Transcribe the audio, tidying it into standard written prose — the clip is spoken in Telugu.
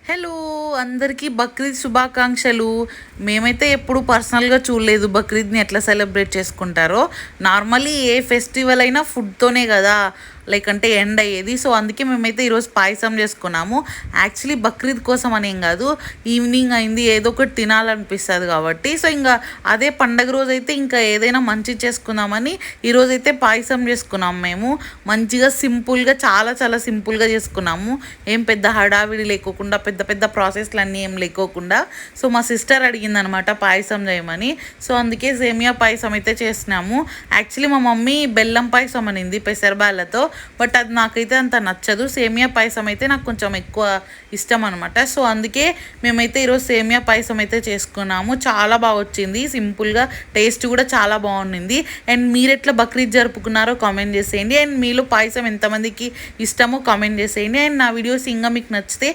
హలో! అందరికీ బక్రీద్ శుభాకాంక్షలు. మేమైతే ఎప్పుడు పర్సనల్‌గా చూడలేదు బక్రీద్‌ని ఎట్లా సెలబ్రేట్ చేసుకుంటారో. నార్మల్లీ ఏ ఫెస్టివల్ అయినా ఫుడ్‌తోనే గదా! లైక్ అంటే ఎండ్ అయ్యేది. సో, అందుకే మేమైతే ఈరోజు పాయసం చేసుకున్నాము. యాక్చువల్లీ బక్రీద్ కోసం అనేం గాదు. ఈవినింగ్ అయింది ఏదో ఒకటి తినాలనిపిస్తది కాబట్టి, సో, ఇంగ అదే పండగ రోజైతే ఇంకా ఏదైనా మంచిది చేసుకుందామని ఈరోజైతే పాయసం చేసుకున్నాం మేము. మంచిగా సింపుల్‌గా చాలా చాలా సింపుల్‌గా చేసుకున్నాము. ఏం పెద్ద హడావిడి లేకోకుండా పెద్ద పెద్ద ప్రాసెస్‌లన్నీ ఏం లేకోకుండా. సో, మా సిస్టర్ అడిగిందనమాట పాయసం చేయమని. సో, అందుకే సేమియా పాయసం అయితే చేసినాము. యాక్చువల్లీ మా మమ్మీ బెల్లం పాయసం అనింది పెసరబ్యాళ్ళతో. బట్ అది నాకైతే అంత నచ్చదు. సేమియా పాయసం అయితే నాకు కొంచెం ఎక్కువ ఇష్టం అనమాట. సో, అందుకే మేమైతే ఈరోజు సేమియా పాయసం అయితే చేసుకున్నాము. చాలా బాగా వచ్చింది. సింపుల్‌గా టేస్ట్ కూడా చాలా బాగుండింది. అండ్ మీరెట్లా బక్రీద్ జరుపుకున్నారో కామెంట్ చేసేయండి. అండ్ మీలో పాయసం ఎంతమందికి ఇష్టమో కామెంట్ చేసేయండి. అండ్ నా వీడియోస్ ఇంకా మీకు నచ్చితే